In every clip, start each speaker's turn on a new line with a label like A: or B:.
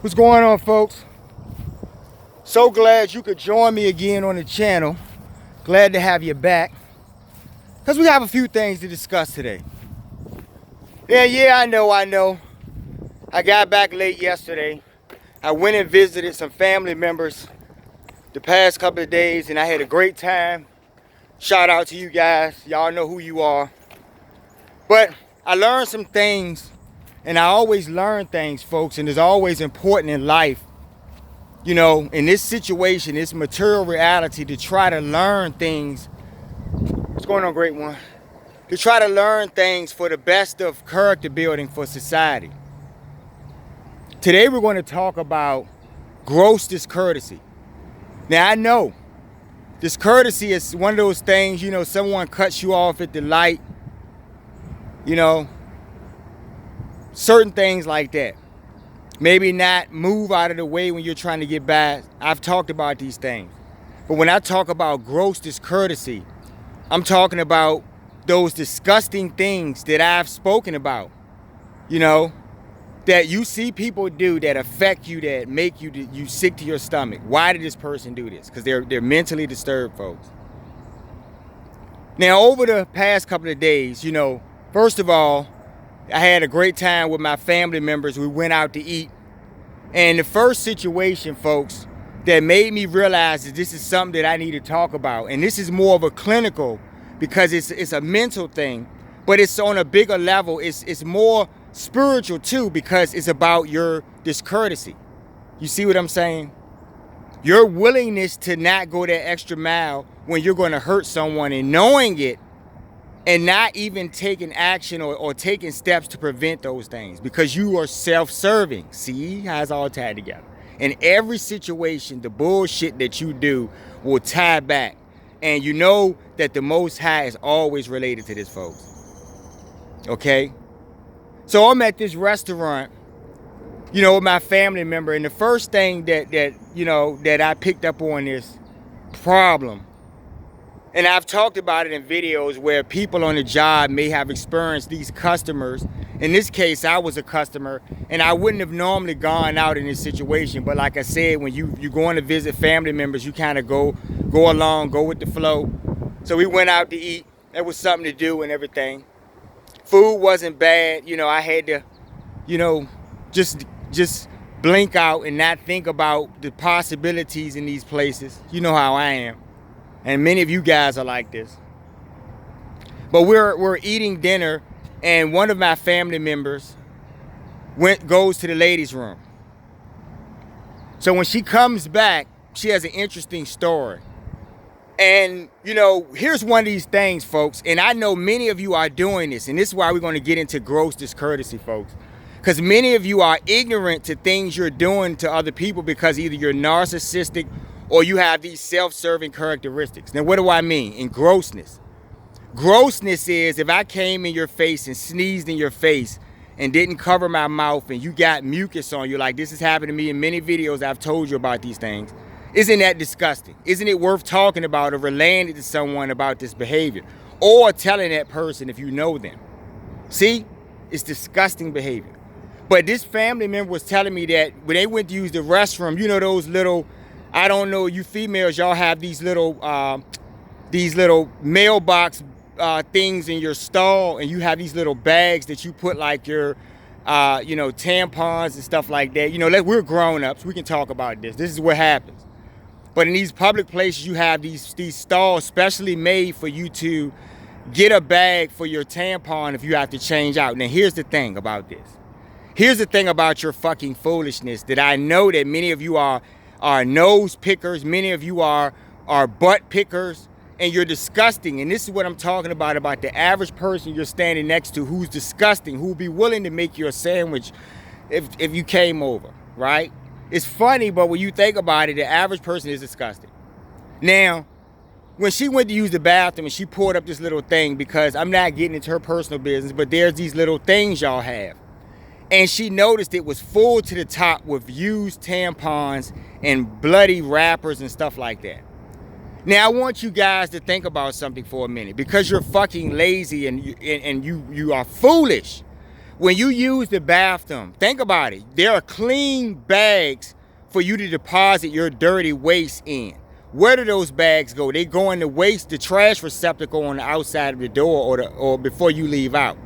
A: What's going on, folks? So glad you could join me again on the channel. Glad to have you back. Because we have a few things to discuss today. Yeah, I know. I got back late yesterday. I went and visited some family members the past couple of days and I had a great time. Shout out to you guys. Y'all know who you are. But I learned some things, and I always learn things, folks, and it's always important in life, you know, in this situation, this material reality, to try to learn things. What's going on, great one? To try to learn things for the best of character building for society. Today we're going to talk about gross discourtesy. Now I know discourtesy is one of those things, you know, someone cuts you off at the light, you know, certain things like that. Maybe not move out of the way when you're trying to get by. I've talked about these things. But when I talk about gross discourtesy, I'm talking about those disgusting things that I've spoken about, you know, that you see people do that affect you, that make you sick to your stomach. Why did this person do this? Because they're mentally disturbed, folks. Now, over the past couple of days, you know, first of all, I had a great time with my family members. We went out to eat. And the first situation, folks, that made me realize that this is something that I need to talk about. And this is more of a clinical, because it's a mental thing, but it's on a bigger level. It's more spiritual too, because it's about your discourtesy. You see what I'm saying? Your willingness to not go that extra mile when you're going to hurt someone, and knowing it and not even taking action or taking steps to prevent those things, because you are self-serving. See how it's all tied together. In every situation, the bullshit that you do will tie back. And you know that the Most High is always related to this, folks. Okay? So I'm at this restaurant, you know, with my family member, and the first thing that I picked up on this problem, and I've talked about it in videos where people on the job may have experienced these customers. In this case, I was a customer, and I wouldn't have normally gone out in this situation. But like I said, when you're going to visit family members, you kind of go along, go with the flow. So we went out to eat. There was something to do and everything. Food wasn't bad. You know, I had to, you know, just blink out and not think about the possibilities in these places. You know how I am. And many of you guys are like this. But we're eating dinner, and one of my family members goes to the ladies' room. So when she comes back, she has an interesting story. And, you know, here's one of these things, folks, and I know many of you are doing this, and this is why we're going to get into gross discourtesy, folks. Because many of you are ignorant to things you're doing to other people because either you're narcissistic or you have these self-serving characteristics. Now, what do I mean? In grossness. Grossness is if I came in your face and sneezed in your face and didn't cover my mouth and you got mucus on you, like this has happened to me in many videos. I've told you about these things. Isn't that disgusting? Isn't it worth talking about or relaying it to someone about this behavior? Or telling that person if you know them. See? It's disgusting behavior. But this family member was telling me that when they went to use the restroom, you know those little, I don't know, you females, y'all have these little mailbox things in your stall, and you have these little bags that you put like your, you know, tampons and stuff like that. You know, we're grown-ups. We can talk about this. This is what happens. But in these public places, you have these stalls specially made for you to get a bag for your tampon if you have to change out. Now, here's the thing about this. Here's the thing about your fucking foolishness that I know that many of you are nose pickers. Many of you are butt pickers, and you're disgusting. And this is what I'm talking about the average person you're standing next to who's disgusting, who'll be willing to make you a sandwich if you came over, right? It's funny, but when you think about it, the average person is disgusting. Now, when she went to use the bathroom and she poured up this little thing, because I'm not getting into her personal business, but there's these little things y'all have. And she noticed it was full to the top with used tampons and bloody wrappers and stuff like that. Now, I want you guys to think about something for a minute, because you're fucking lazy and you are foolish. When you use the bathroom, think about it. There are clean bags for you to deposit your dirty waste in. Where do those bags go? They go in the waste, the trash receptacle on the outside of the door or before you leave out.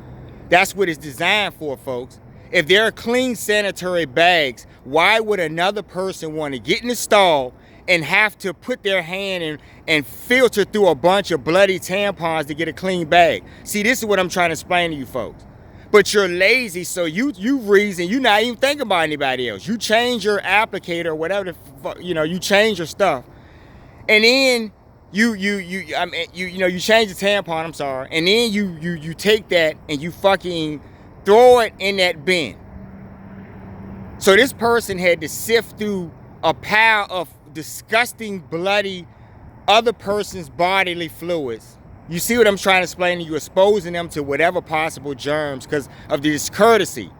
A: That's what it's designed for, folks. If there are clean sanitary bags, why would another person want to get in the stall and have to put their hand in and filter through a bunch of bloody tampons to get a clean bag? See, this is what I'm trying to explain to you folks. But you're lazy, so you reason you're not even thinking about anybody else. You change your applicator or whatever the fuck, you change your stuff. And then you change the tampon, I'm sorry, and then you take that and you fucking throw it in that bin. So this person had to sift through a pile of disgusting, bloody, other person's bodily fluids. You see what I'm trying to explain to you? Exposing them to whatever possible germs because of the discourtesy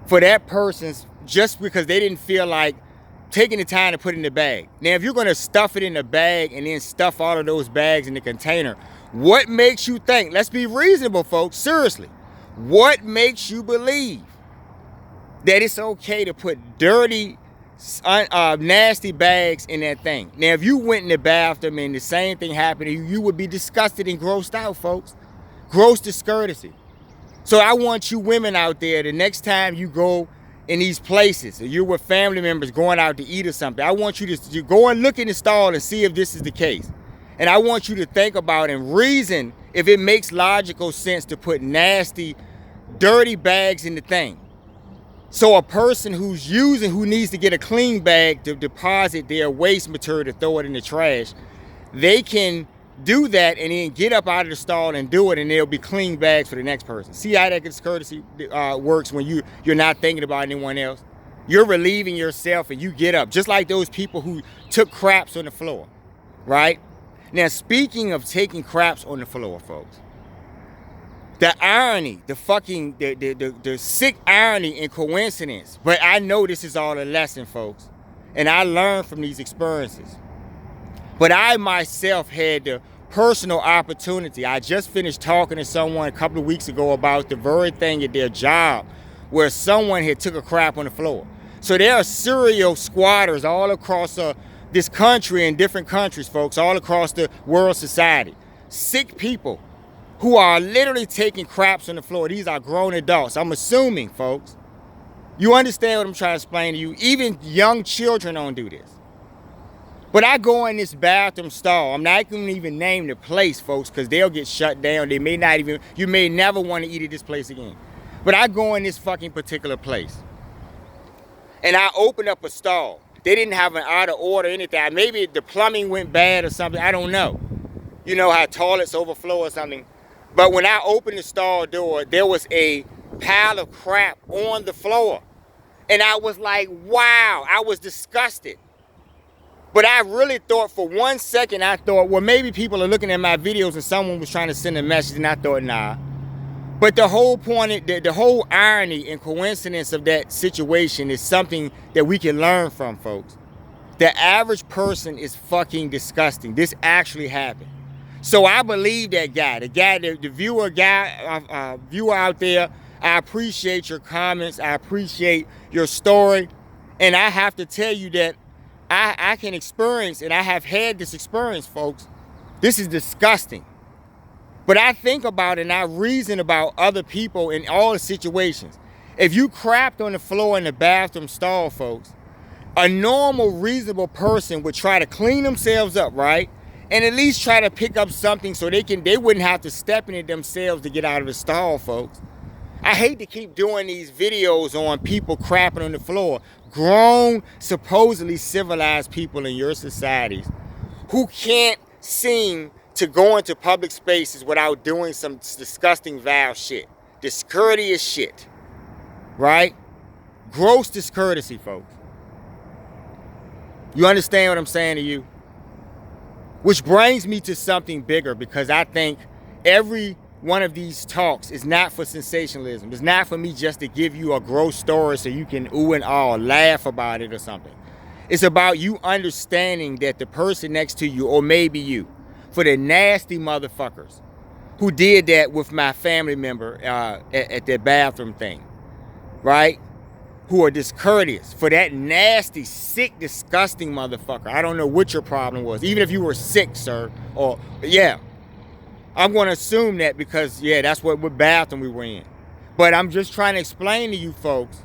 A: for that person's, just because they didn't feel like taking the time to put it in the bag. Now, if you're going to stuff it in the bag and then stuff all of those bags in the container, what makes you think? Let's be reasonable, folks. Seriously. What makes you believe that it's okay to put dirty, nasty bags in that thing? Now, if you went in the bathroom and the same thing happened to you, you would be disgusted and grossed out, folks. Gross discourtesy. So I want you women out there, the next time you go in these places, or you're with family members going out to eat or something, I want you to go and look in the stall and see if this is the case. And I want you to think about and reason if it makes logical sense to put nasty, dirty bags in the thing. So a person who needs to get a clean bag to deposit their waste material to throw it in the trash, they can do that and then get up out of the stall and do it, and there'll be clean bags for the next person. See how that discourtesy works when you're not thinking about anyone else? You're relieving yourself and you get up, just like those people who took craps on the floor, right? Now, speaking of taking craps on the floor, folks, the irony, the sick irony and coincidence, but I know this is all a lesson, folks, and I learned from these experiences. But I myself had the personal opportunity. I just finished talking to someone a couple of weeks ago about the very thing at their job where someone had took a crap on the floor. So there are serial squatters all across this country and different countries, folks, all across the world society. Sick people who are literally taking craps on the floor. These are grown adults. I'm assuming, folks. You understand what I'm trying to explain to you? Even young children don't do this. But I go in this bathroom stall. I'm not going to even name the place, folks, because they'll get shut down. You may never want to eat at this place again. But I go in this fucking particular place. And I open up a stall. They didn't have an out of order or anything. Maybe the plumbing went bad or something. I don't know. You know how toilets overflow or something. But when I opened the stall door, there was a pile of crap on the floor. And I was like, wow, I was disgusted. But I really thought for 1 second, well, maybe people are looking at my videos and someone was trying to send a message, and I thought, nah. But the whole point, the whole irony and coincidence of that situation is something that we can learn from, folks. The average person is fucking disgusting. This actually happened. So I believe that guy, the viewer out there. I appreciate your comments. I appreciate your story. And I have to tell you that I can experience, and I have had this experience, folks. This is disgusting. But I think about it and I reason about other people in all the situations. If you crapped on the floor in the bathroom stall, folks, a normal, reasonable person would try to clean themselves up, right? And at least try to pick up something so they wouldn't have to step in it themselves to get out of the stall, folks. I hate to keep doing these videos on people crapping on the floor. Grown, supposedly civilized people in your societies who can't seem to go into public spaces without doing some disgusting, vile shit. Discourteous shit. Right? Gross discourtesy, folks. You understand what I'm saying to you? Which brings me to something bigger, because I think every one of these talks is not for sensationalism. It's not for me just to give you a gross story so you can ooh and ah, laugh about it or something. It's about you understanding that the person next to you, or maybe you, for the nasty motherfuckers who did that with my family member at their bathroom thing, right? Who are discourteous for that nasty, sick, disgusting motherfucker. I don't know what your problem was, even if you were sick, sir, or yeah. I'm going to assume that because, yeah, that's what bathroom we were in. But I'm just trying to explain to you folks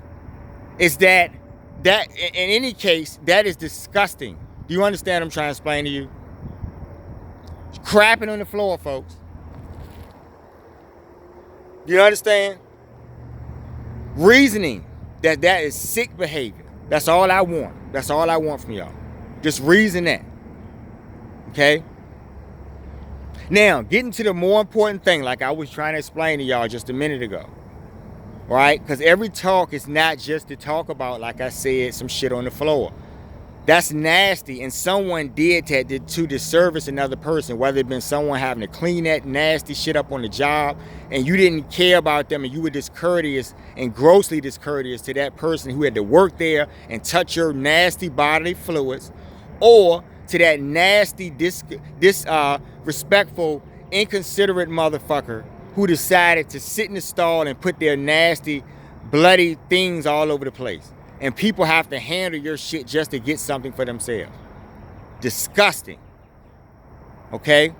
A: is that in any case, that is disgusting. Do you understand what I'm trying to explain to you? Crapping on the floor, folks. Do you understand? Reasoning that is sick behavior. That's all I want. That's all I want from y'all. Just reason that. Okay? Now, getting to the more important thing, like I was trying to explain to y'all just a minute ago. Right? Because every talk is not just to talk about, like I said, some shit on the floor. That's nasty, and someone did that to disservice another person, whether it been someone having to clean that nasty shit up on the job, and you didn't care about them, and you were discourteous and grossly discourteous to that person who had to work there and touch your nasty bodily fluids, or to that nasty, disrespectful, inconsiderate motherfucker who decided to sit in the stall and put their nasty, bloody things all over the place. And people have to handle your shit just to get something for themselves. Disgusting. Okay?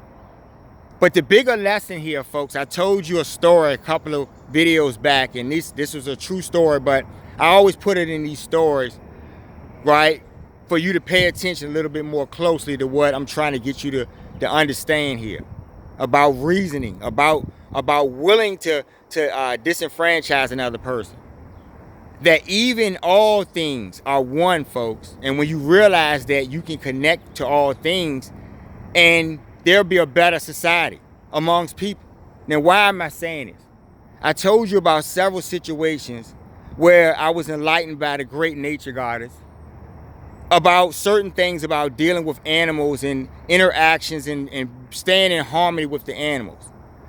A: But the bigger lesson here, folks, I told you a story a couple of videos back, and this was a true story, but I always put it in these stories, right, for you to pay attention a little bit more closely to what I'm trying to get you to understand here. About reasoning, about willing to disenfranchise another person. That even all things are one, folks. And when you realize that, you can connect to all things and there'll be a better society amongst people. Now, why am I saying this? I told you about several situations where I was enlightened by the great nature goddess about certain things about dealing with animals and interactions and staying in harmony with the animals.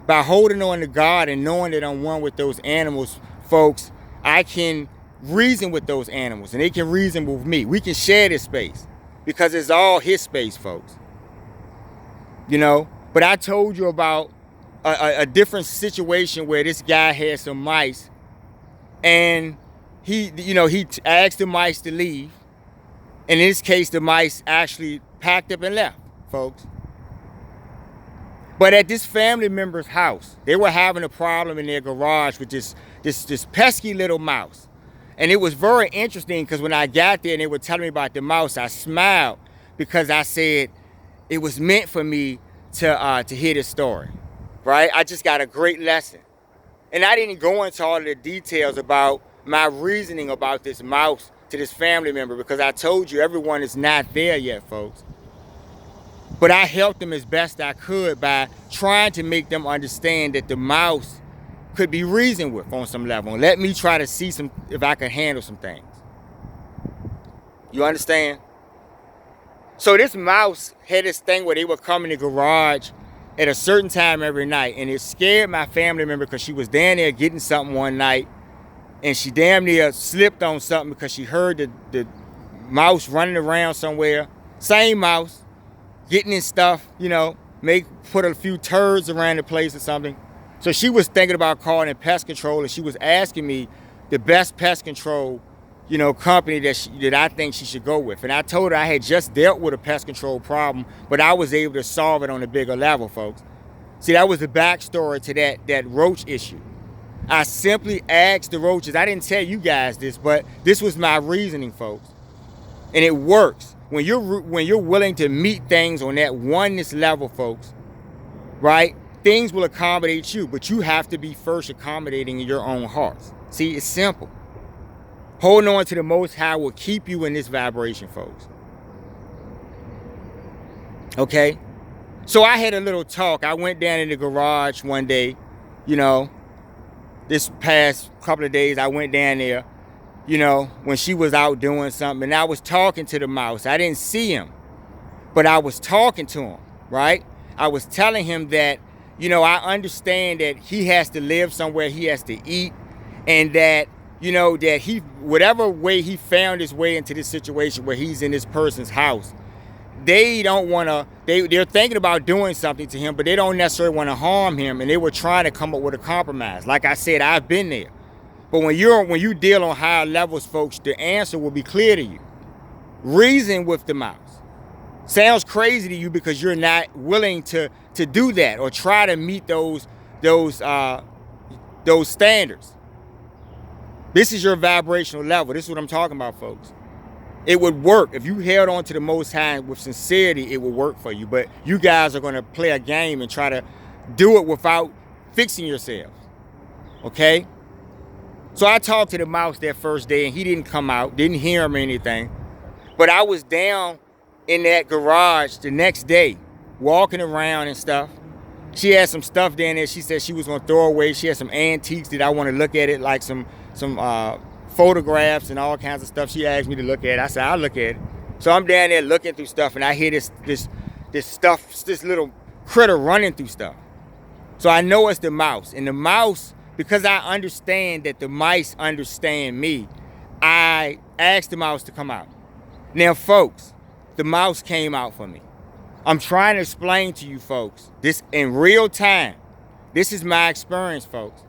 A: By holding on to God and knowing that I'm one with those animals, folks, I can reason with those animals and they can reason with me. We can share this space because it's all his space, folks. You know, but I told you about a different situation where this guy had some mice and he asked the mice to leave. In this case, the mice actually packed up and left, folks. But at this family member's house, they were having a problem in their garage with this pesky little mouse. And it was very interesting because when I got there and they were telling me about the mouse, I smiled because I said it was meant for me to hear this story, right? I just got a great lesson. And I didn't go into all of the details about my reasoning about this mouse to this family member because I told you everyone is not there yet, folks. But I helped them as best I could by trying to make them understand that the mouse could be reasoned with on some level. And let me try to see if I can handle some things. You understand? So this mouse had this thing where they would come in the garage at a certain time every night. And it scared my family member because she was down there getting something one night. And she damn near slipped on something because she heard the mouse running around somewhere. Same mouse. Getting in stuff, put a few turds around the place or something. So she was thinking about calling in pest control, and she was asking me the best pest control, company that I think she should go with. And I told her I had just dealt with a pest control problem, but I was able to solve it on a bigger level, folks. See, that was the backstory to that roach issue. I simply asked the roaches. I didn't tell you guys this, but this was my reasoning, folks. And it works. When you're willing to meet things on that oneness level, folks, right? Things will accommodate you, but you have to be first accommodating in your own hearts. See, it's simple. Holding on to the Most High will keep you in this vibration, folks. Okay? So I had a little talk. I went down in the garage one day, this past couple of days, I went down there, when she was out doing something, and I was talking to the mouse. I didn't see him, but I was talking to him, right? I was telling him that, I understand that he has to live somewhere, he has to eat, and that, that he, whatever way he found his way into this situation where he's in this person's house, they don't want to, they're thinking about doing something to him, but they don't necessarily want to harm him, and they were trying to come up with a compromise. Like I said, I've been there. But when you deal on higher levels, folks, the answer will be clear to you. Reason with the mouse. Sounds crazy to you because you're not willing to do that or try to meet those standards. This is your vibrational level. This is what I'm talking about, folks. It would work. If you held on to the Most High with sincerity, it would work for you. But you guys are going to play a game and try to do it without fixing yourselves. Okay? So I talked to the mouse that first day, and he didn't come out, didn't hear him or anything. But I was down in that garage the next day, walking around and stuff. She had some stuff down there she said she was going to throw away. She had some antiques that I want to look at it, like some photographs and all kinds of stuff. She asked me to look at it. I said, I'll look at it. So I'm down there looking through stuff, and I hear this little critter running through stuff. So I know it's the mouse. And the mouse, because I understand that the mice understand me, I asked the mouse to come out. Now, folks, the mouse came out for me. I'm trying to explain to you folks this in real time. This is my experience, folks.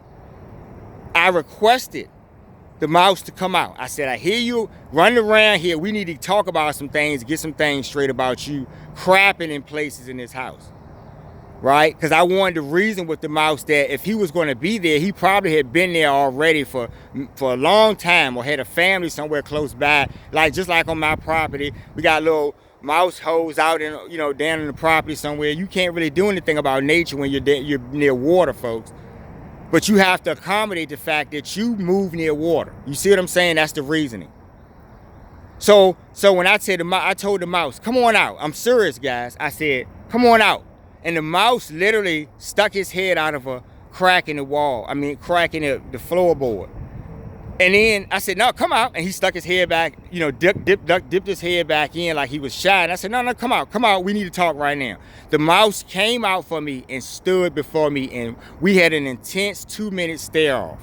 A: I requested the mouse to come out. I said, I hear you running around here. We need to talk about some things, get some things straight about you crapping in places in this house. Right? Because I wanted to reason with the mouse that if he was going to be there, he probably had been there already for a long time or had a family somewhere close by. Like just like on my property, we got little mouse holes out in, down in the property somewhere. You can't really do anything about nature when you're near water, folks. But you have to accommodate the fact that you move near water. You see what I'm saying? That's the reasoning. So when I told the mouse, come on out. I'm serious, guys. I said, come on out. And the mouse literally stuck his head out of a crack in the wall. Crack in the floorboard. And then I said, no, come out. And he stuck his head back, dipped his head back in like he was shy. And I said, no, come out. We need to talk right now. The mouse came out for me and stood before me, and we had an intense 2-minute stare off.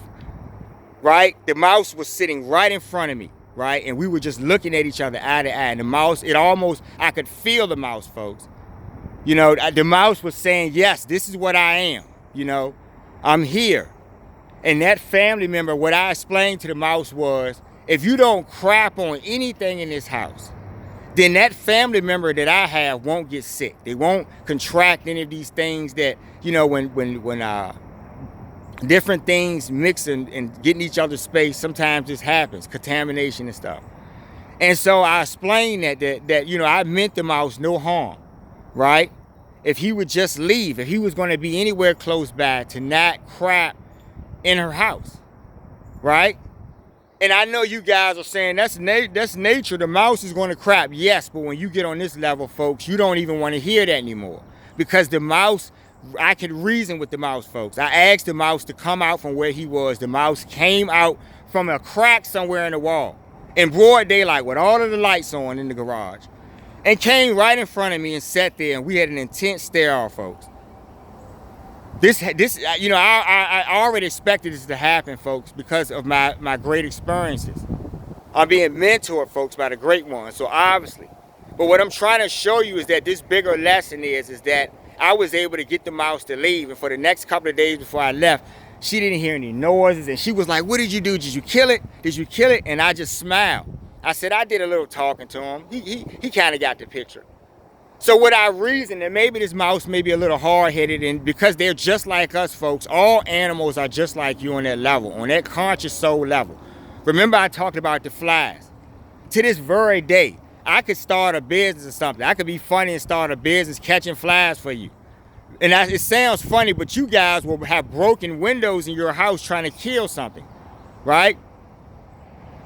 A: Right? The mouse was sitting right in front of me, right? And we were just looking at each other eye to eye. And the mouse, I could feel the mouse, folks. The mouse was saying, yes, this is what I am. I'm here. And that family member, what I explained to the mouse was, if you don't crap on anything in this house, then that family member that I have won't get sick. They won't contract any of these things that, when different things mix and get in each other's space, sometimes this happens, contamination and stuff. And so I explained that I meant the mouse no harm, right? If he would just leave, if he was going to be anywhere close by, to not crap in her house, right? And I know you guys are saying that's nature. The mouse is going to crap. Yes, but when you get on this level, folks, you don't even want to hear that anymore, because the mouse, I could reason with the mouse, folks. I asked the mouse to come out from where he was. The mouse came out from a crack somewhere in the wall in broad daylight with all of the lights on in the garage, and came right in front of me and sat there, and we had an intense stare off, folks. I already expected this to happen, folks, because of my great experiences. I'm being mentored, folks, by the great ones, so obviously. But what I'm trying to show you is that this bigger lesson is that I was able to get the mouse to leave, and for the next couple of days before I left, she didn't hear any noises, and she was like, what did you do? Did you kill it? Did you kill it? And I just smiled. I said, I did a little talking to him. He kind of got the picture. So what I reasoned, and maybe this mouse may be a little hard-headed, and because they're just like us, folks, all animals are just like you on that level, on that conscious soul level. Remember I talked about the flies. To this very day, I could start a business or something. I could be funny and start a business catching flies for you. And it sounds funny, but you guys will have broken windows in your house trying to kill something, right?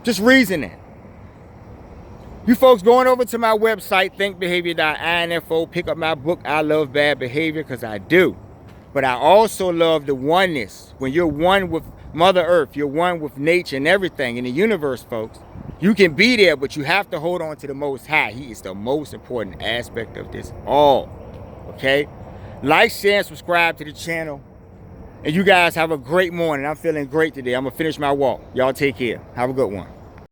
A: Just reason that. You folks going over to my website, thinkbehavior.info, pick up my book, I Love Bad Behavior, because I do. But I also love the oneness. When you're one with Mother Earth, you're one with nature and everything in the universe, folks. You can be there, but you have to hold on to the Most High. He is the most important aspect of this all, okay? Like, share, and subscribe to the channel. And you guys have a great morning. I'm feeling great today. I'm going to finish my walk. Y'all take care. Have a good one.